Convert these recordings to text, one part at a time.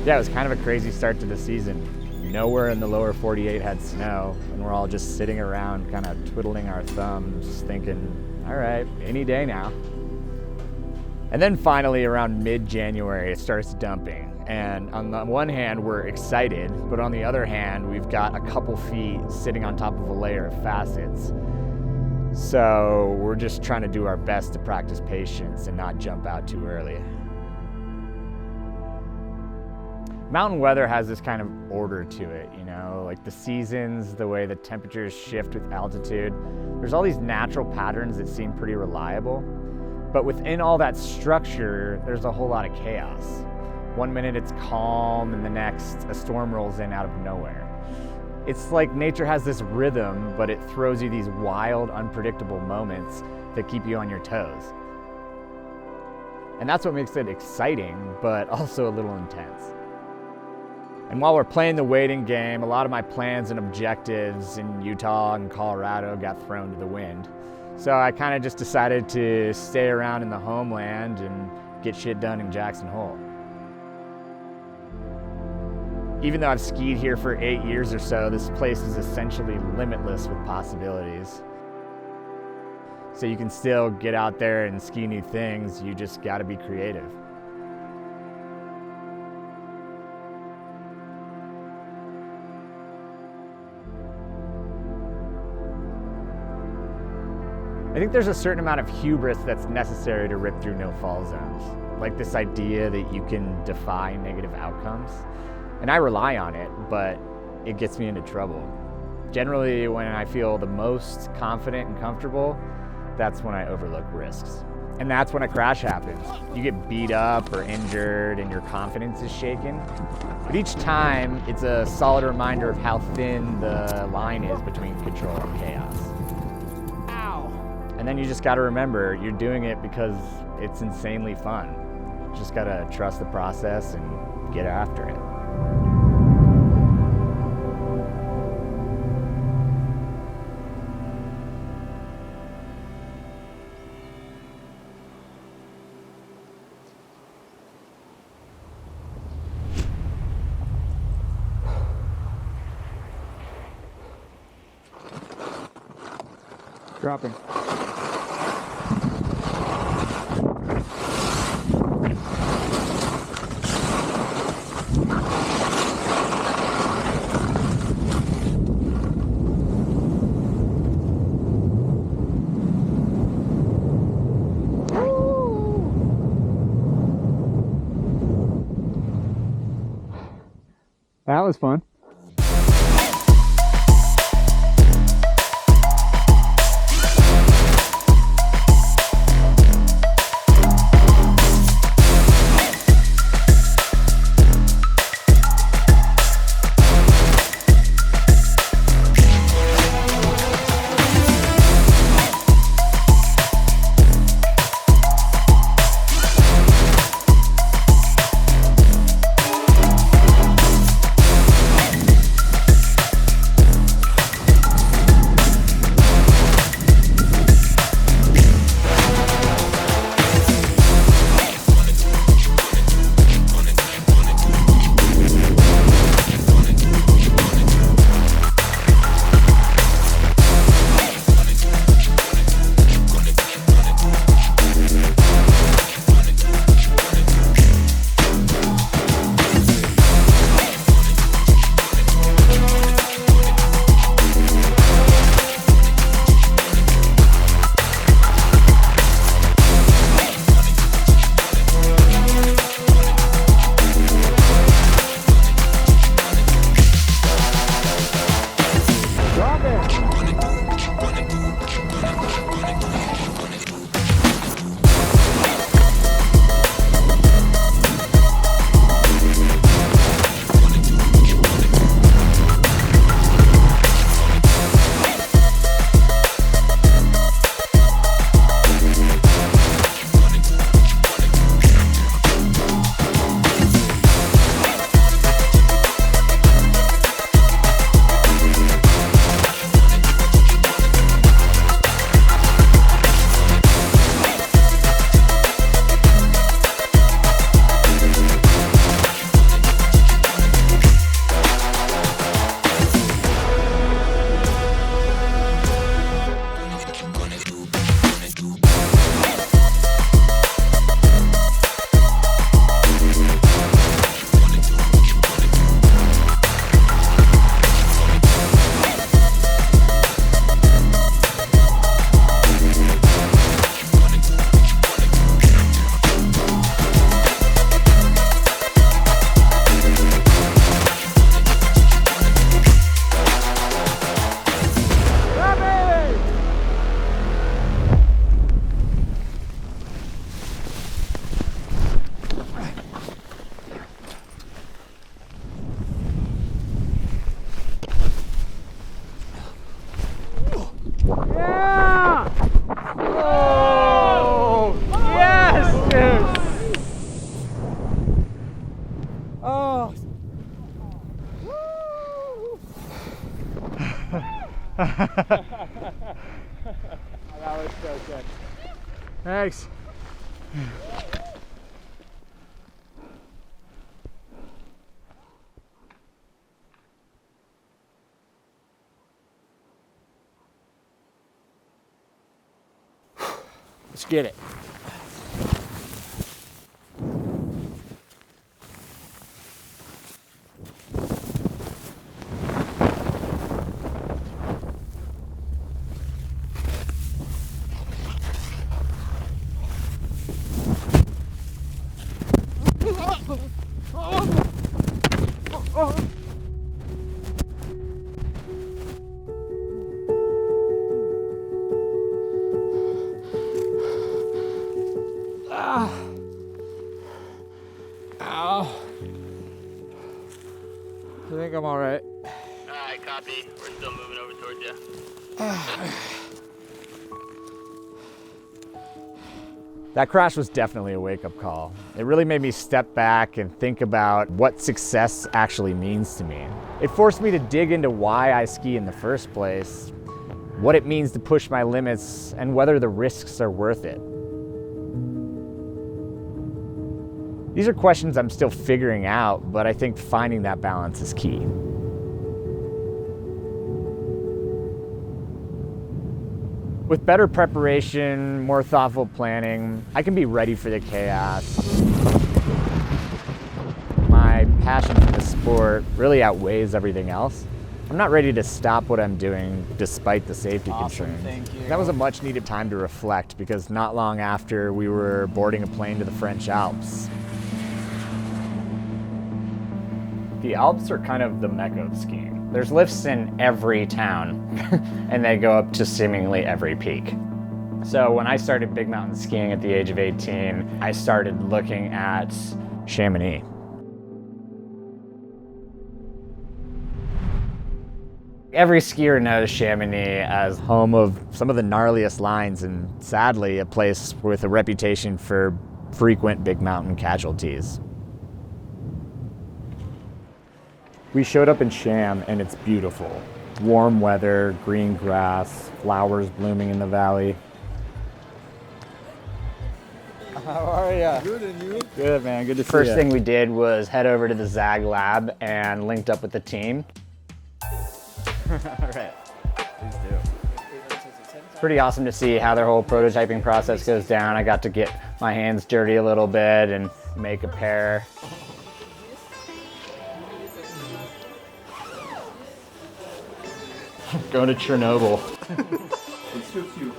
Yeah, it was kind of a crazy start to the season. Nowhere in the lower 48 had snow, and we're all just sitting around kind of twiddling our thumbs thinking, all right, any day now. And then finally around mid-January it starts dumping, and on the one hand we're excited, but on the other hand we've got a couple feet sitting on top of a layer of facets. So we're just trying to do our best to practice patience and not jump out too early. Mountain weather has this kind of order to it, you know, like the seasons, the way the temperatures shift with altitude. There's all these natural patterns that seem pretty reliable, but within all that structure, there's a whole lot of chaos. One minute it's calm, and the next a storm rolls in out of nowhere. It's like nature has this rhythm, but it throws you these wild, unpredictable moments that keep you on your toes. And that's what makes it exciting, but also a little intense. And while we're playing the waiting game, a lot of my plans and objectives in Utah and Colorado got thrown to the wind. So I kind of just decided to stay around in the homeland and get shit done in Jackson Hole. Even though I've skied here for 8 years or so, this place is essentially limitless with possibilities. So you can still get out there and ski new things, you just gotta be creative. I think there's a certain amount of hubris that's necessary to rip through no-fall zones. Like this idea that you can defy negative outcomes. And I rely on it, but it gets me into trouble. Generally, when I feel the most confident and comfortable, that's when I overlook risks. And that's when a crash happens. You get beat up or injured and your confidence is shaken. But each time, it's a solid reminder of how thin the line is between control and chaos. And then you just gotta remember, you're doing it because it's insanely fun. You just gotta trust the process and get after it. Dropping. That was fun. That was so good. Thanks. Let's get it. I think I'm all right. All right, copy. We're still moving over towards you. That crash was definitely a wake-up call. It really made me step back and think about what success actually means to me. It forced me to dig into why I ski in the first place, what it means to push my limits, and whether the risks are worth it. These are questions I'm still figuring out, but I think finding that balance is key. With better preparation, more thoughtful planning, I can be ready for the chaos. My passion for the sport really outweighs everything else. I'm not ready to stop what I'm doing despite the safety concerns. Thank you. That was a much needed time to reflect because not long after we were boarding a plane to the French Alps. The Alps are kind of the mecca of skiing. There's lifts in every town, and they go up to seemingly every peak. So when I started big mountain skiing at the age of 18, I started looking at Chamonix. Every skier knows Chamonix as home of some of the gnarliest lines and sadly a place with a reputation for frequent big mountain casualties. We showed up in Cham and it's beautiful. Warm weather, green grass, flowers blooming in the valley. How are ya? Good, and you? Good, man. Good to see you. First thing we did was head over to the Zag lab and linked up with the team. All right. Please do. It's pretty awesome to see how their whole prototyping process goes down. I got to get my hands dirty a little bit and make a pair. Going to Chernobyl. It suits you.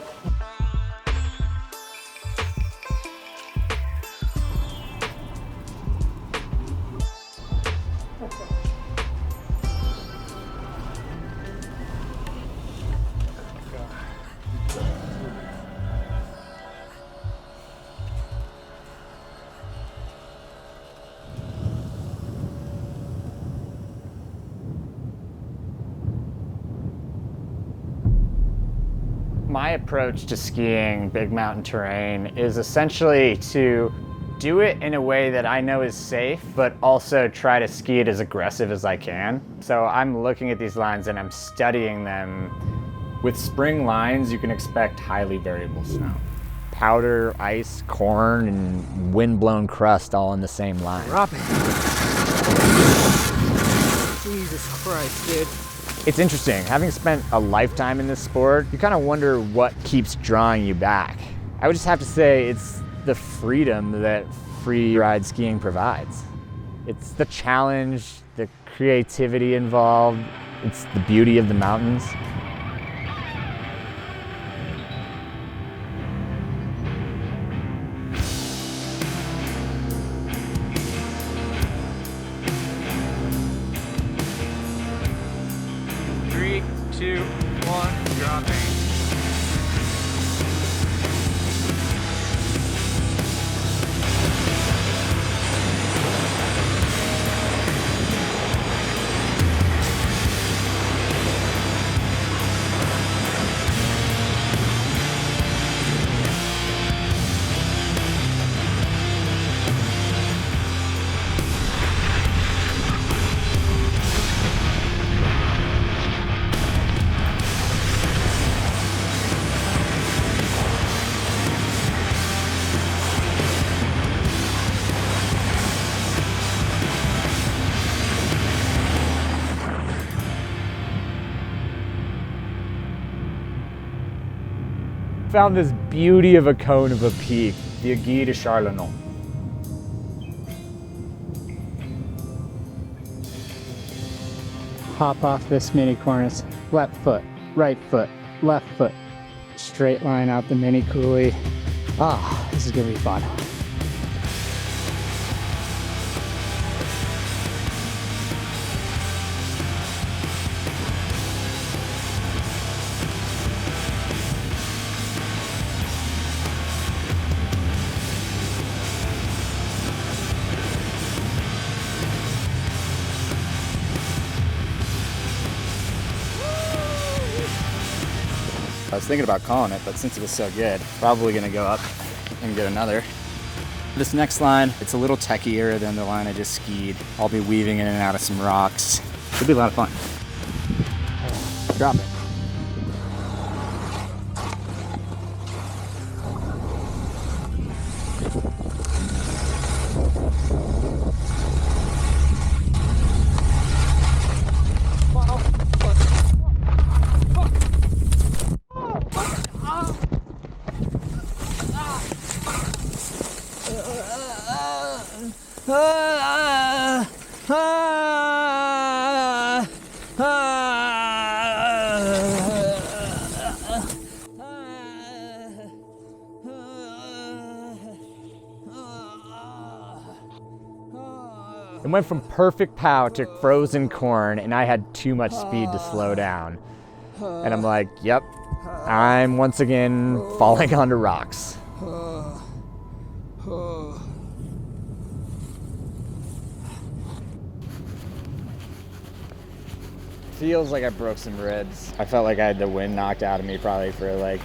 My approach to skiing big mountain terrain is essentially to do it in a way that I know is safe, but also try to ski it as aggressive as I can. So I'm looking at these lines and I'm studying them. With spring lines, you can expect highly variable snow. Powder, ice, corn, and wind-blown crust all in the same line. Drop it. Jesus Christ, dude. It's interesting, having spent a lifetime in this sport, you kind of wonder what keeps drawing you back. I would just have to say it's the freedom that free ride skiing provides. It's the challenge, the creativity involved, it's the beauty of the mountains. Three, two, one, dropping. Found this beauty of a cone of a peak, the Aiguille de Charlenon. Hop off this mini cornice. Left foot, right foot, left foot. Straight line out the mini coulee. Ah, this is gonna be fun. I was thinking about calling it, but since it was so good, probably gonna go up and get another. This next line, it's a little techier than the line I just skied. I'll be weaving in and out of some rocks. Should be a lot of fun. Drop it. It went from perfect pow to frozen corn, and I had too much speed to slow down. And I'm like, yep, I'm once again falling onto rocks. Feels like I broke some ribs. I felt like I had the wind knocked out of me probably for like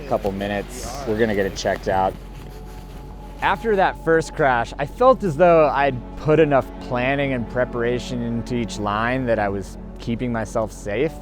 a couple minutes. We're gonna get it checked out. After that first crash, I felt as though I'd put enough planning and preparation into each line that I was keeping myself safe.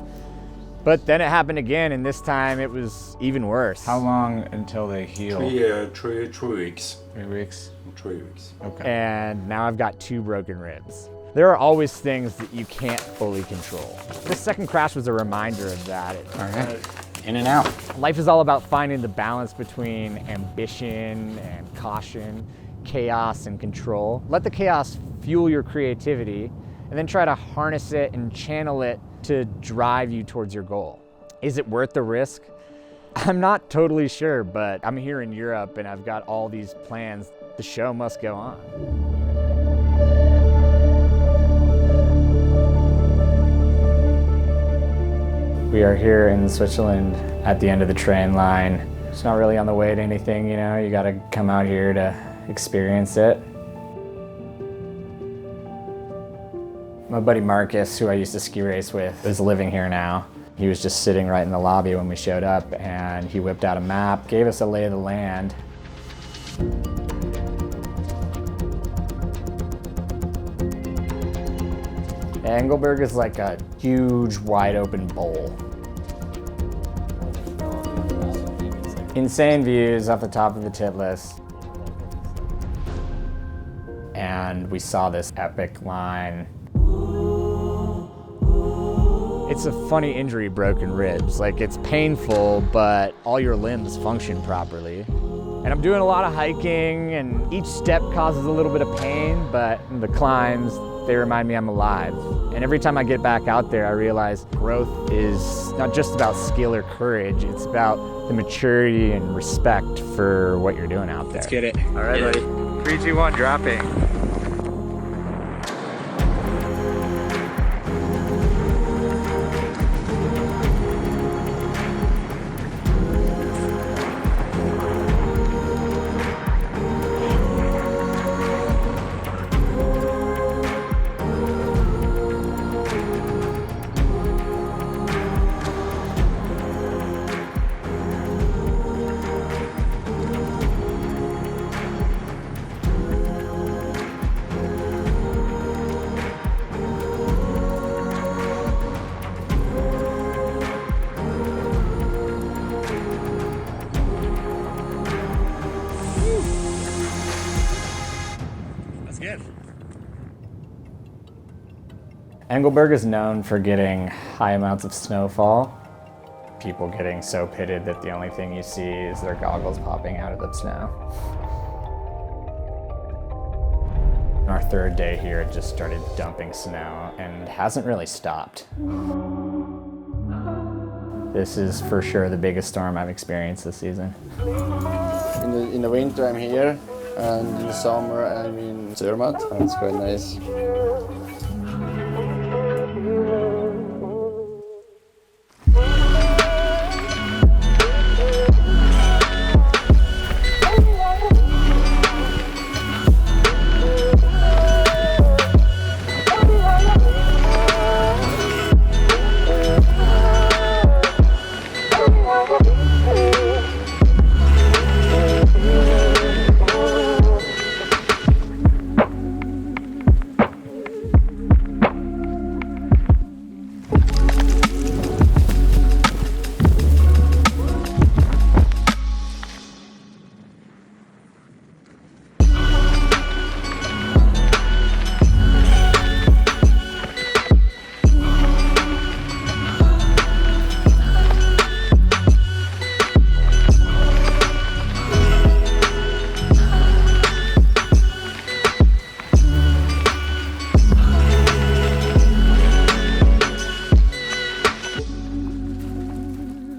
But then it happened again, and this time it was even worse. How long until they heal? 3 weeks. 3 weeks? 3 weeks. Okay. And now I've got 2 broken ribs. There are always things that you can't fully control. This second crash was a reminder of that. All right. In and out. Life is all about finding the balance between ambition and caution, chaos and control. Let the chaos fuel your creativity, and then try to harness it and channel it to drive you towards your goal. Is it worth the risk? I'm not totally sure, but I'm here in Europe and I've got all these plans. The show must go on. We are here in Switzerland at the end of the train line. It's not really on the way to anything, you know, you gotta come out here to experience it. My buddy Marcus, who I used to ski race with, is living here now. He was just sitting right in the lobby when we showed up, and he whipped out a map, gave us a lay of the land. Engelberg is like a huge, wide open bowl. Insane views off the top of the Titlis. And we saw this epic line. It's a funny injury, broken ribs. Like, it's painful, but all your limbs function properly. And I'm doing a lot of hiking, and each step causes a little bit of pain, but the climbs, they remind me I'm alive. And every time I get back out there, I realize growth is not just about skill or courage, it's about the maturity and respect for what you're doing out there. Let's get it. All right, buddy. 3, 2, 1, dropping. Engelberg is known for getting high amounts of snowfall. people getting so pitted that the only thing you see is their goggles popping out of the snow. Our third day here, it just started dumping snow and hasn't really stopped. This is for sure the biggest storm I've experienced this season. In the winter I'm here, and in the summer I'm in Zermatt, and it's quite nice.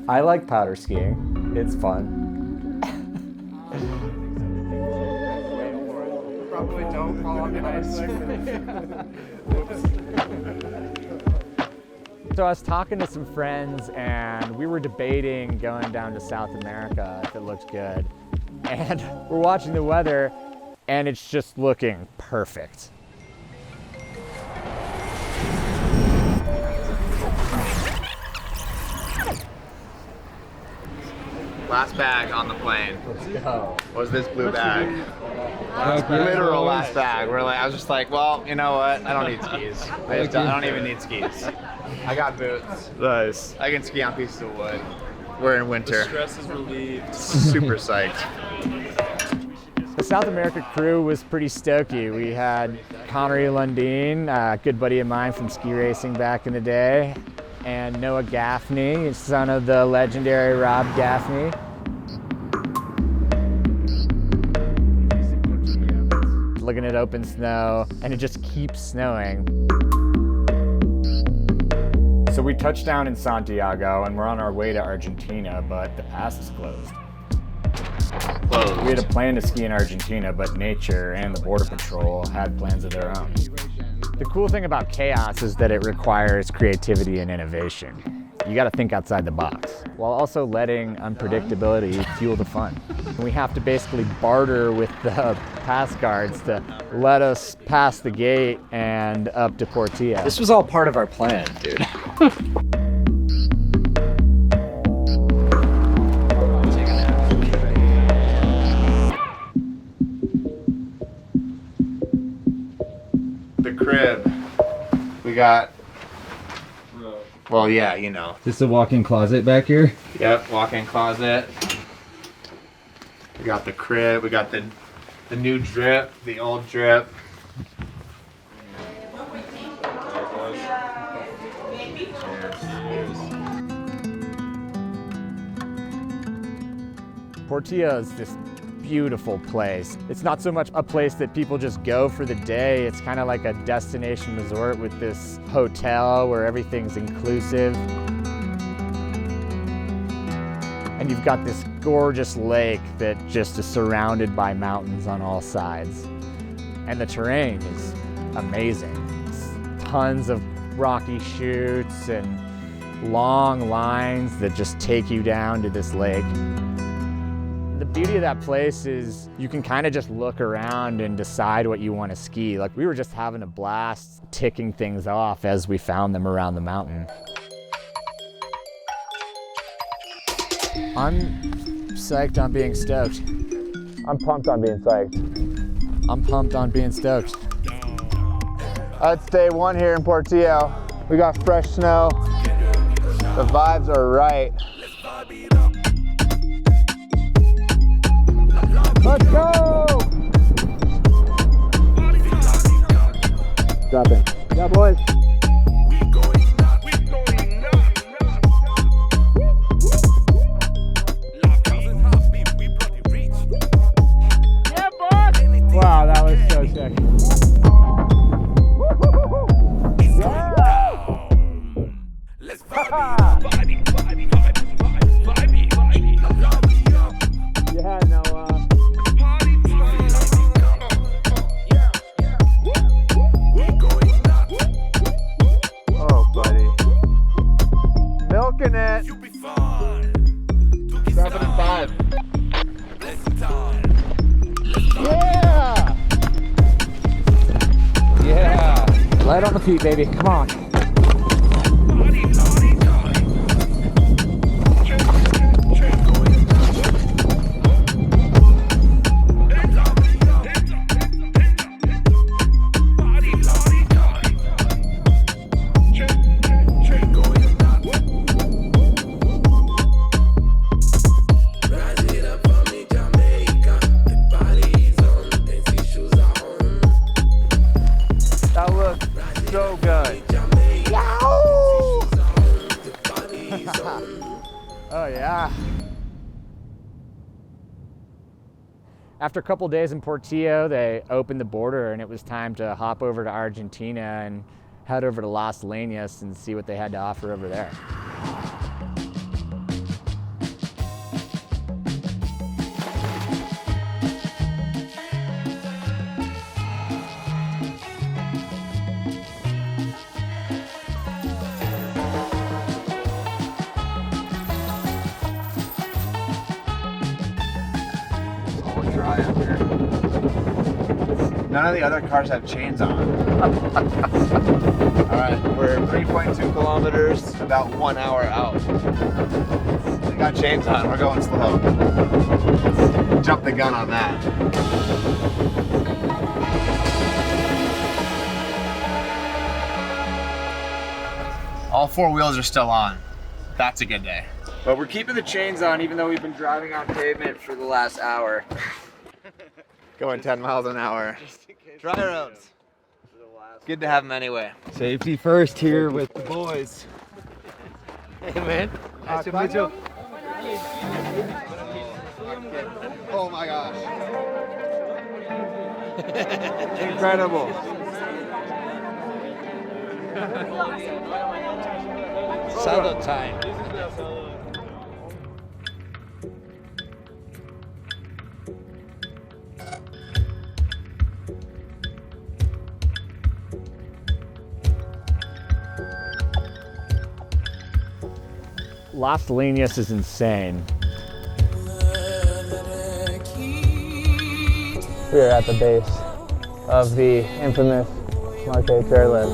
I like powder skiing. It's fun. Probably don't call on ice. So I was talking to some friends and we were debating going down to South America if it looked good. And we're watching the weather and it's just looking perfect. Last bag on the plane. Let's go. Was this blue bag. Literal last bag. I was just like, well, you know what? I don't need skis. I don't even need skis. I got boots. Nice. I can ski on pieces of wood. We're in winter. Stress is relieved. Super psyched. The South America crew was pretty stokey. We had Connery Lundeen, a good buddy of mine from ski racing back in the day, and Noah Gaffney, son of the legendary Rob Gaffney. Looking at open snow, and it just keeps snowing. So we touched down in Santiago and we're on our way to Argentina, but the pass is closed. We had a plan to ski in Argentina, but nature and the Border Patrol had plans of their own. The cool thing about chaos is that it requires creativity and innovation. You got to think outside the box, while also letting unpredictability fuel the fun. We have to basically barter with the pass guards to let us pass the gate and up to Portillo. This was all part of our plan, dude. The crib. We got. Well, yeah, you know. Just a walk-in closet back here. Yep, walk-in closet. We got the crib. We got the new drip, the old drip. Portillo is this beautiful place. It's not so much a place that people just go for the day. It's kind of like a destination resort with this hotel where everything's inclusive. And you've got this gorgeous lake that just is surrounded by mountains on all sides. And the terrain is amazing. It's tons of rocky chutes and long lines that just take you down to this lake. The beauty of that place is you can kind of just look around and decide what you want to ski. Like, we were just having a blast ticking things off as we found them around the mountain. I'm psyched on being stoked. I'm pumped on being psyched. I'm pumped on being stoked. It's day one here in Portillo. We got fresh snow. The vibes are right. Let's go! Drop it. Yeah, boys. Right on the feet, baby. Come on. That looks so good. Oh yeah. After a couple days in Portillo, they opened the border and it was time to hop over to Argentina and head over to Las Leñas and see what they had to offer over there. Dry up here. None of the other cars have chains on. Alright, we're 3.2 kilometers, about 1 hour out. We got chains on, we're going slow. Jump the gun on that. All 4 wheels are still on. That's a good day. But we're keeping the chains on even though we've been driving on pavement for the last hour. Going 10 miles an hour. Dry roads. Good to have them anyway. Safety first here with the boys. Hey man. Nice to meet you. Oh my gosh. Incredible. Saddle time. Las Leñas is insane. We are at the base of the infamous Marte chairlift.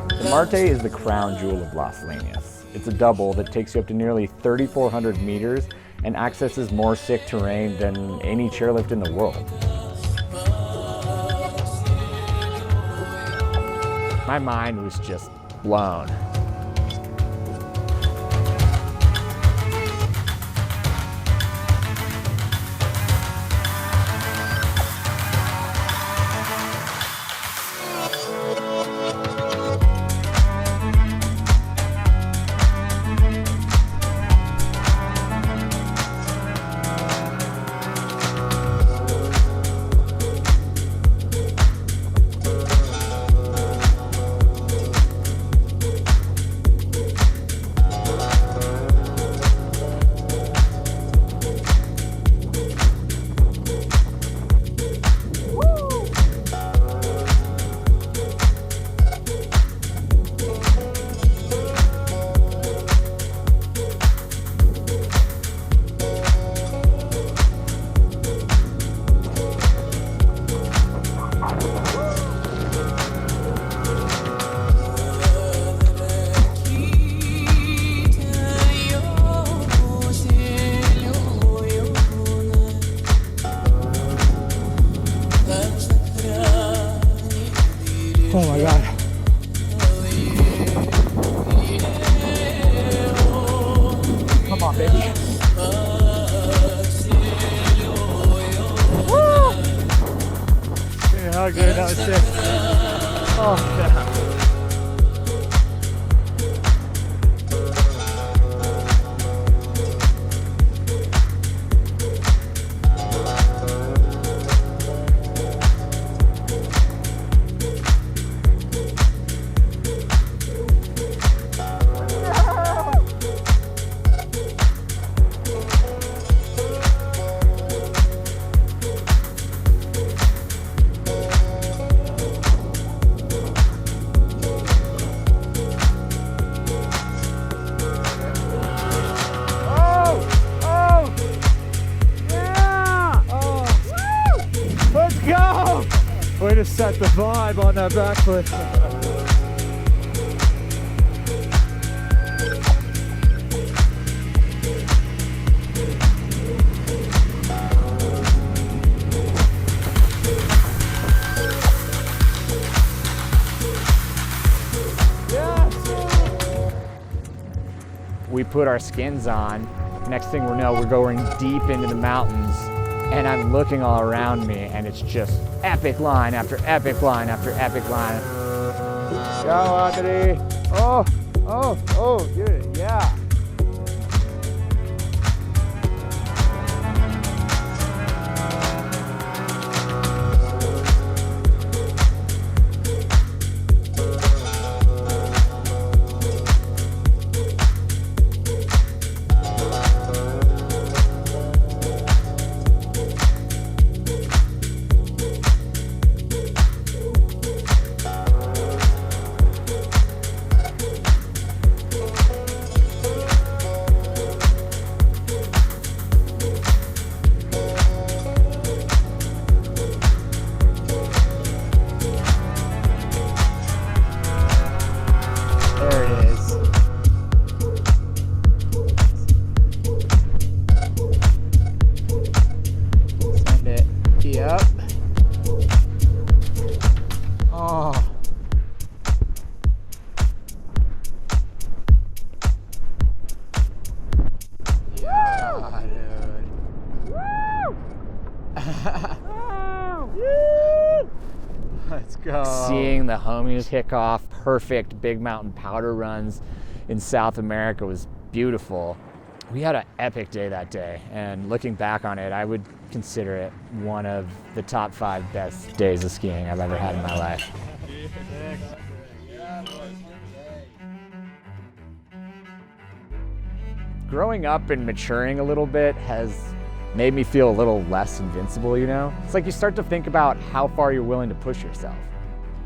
The Marte is the crown jewel of Las Leñas. It's a double that takes you up to nearly 3,400 meters and accesses more sick terrain than any chairlift in the world. My mind was just blown. Oh my God. Come on, baby. Woo! Yeah, how good, that was sick. Oh, yeah. to set the vibe on that back foot. We put our skins on. Next thing we know, we're going deep into the mountains, and I'm looking all around me, and it's just epic line after epic line after epic line. Go, Anthony. Oh, dude, yeah. Let's go. Seeing the homies kick off perfect big mountain powder runs in South America was beautiful. We had an epic day that day, and looking back on it, I would consider it one of the top 5 best days of skiing I've ever had in my life. Growing up and maturing a little bit has made me feel a little less invincible, you know? It's like you start to think about how far you're willing to push yourself.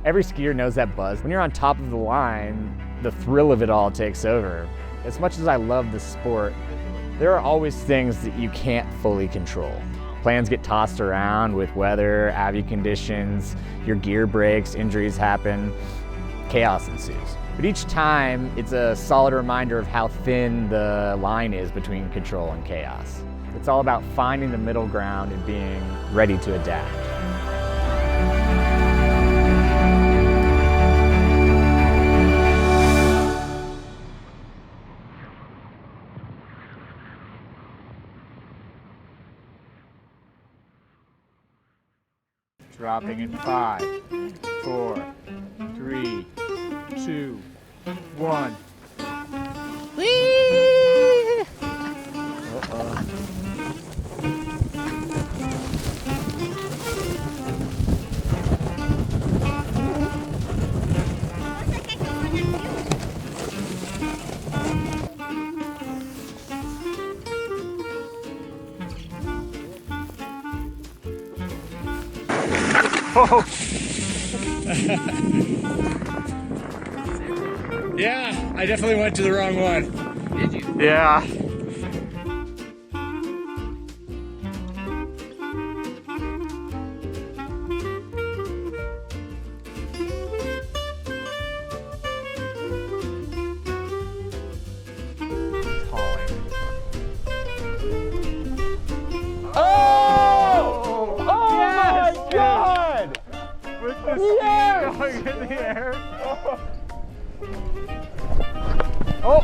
Every skier knows that buzz. When you're on top of the line, the thrill of it all takes over. As much as I love the sport, there are always things that you can't fully control. Plans get tossed around with weather, avy conditions, your gear breaks, injuries happen, chaos ensues. But each time, it's a solid reminder of how thin the line is between control and chaos. It's all about finding the middle ground and being ready to adapt. Dropping in 5, 4, 3, 2, 1. Whee! Uh-oh. Oh. Yeah, I definitely went to the wrong one. Did you? Yeah. Going in the air. Oh!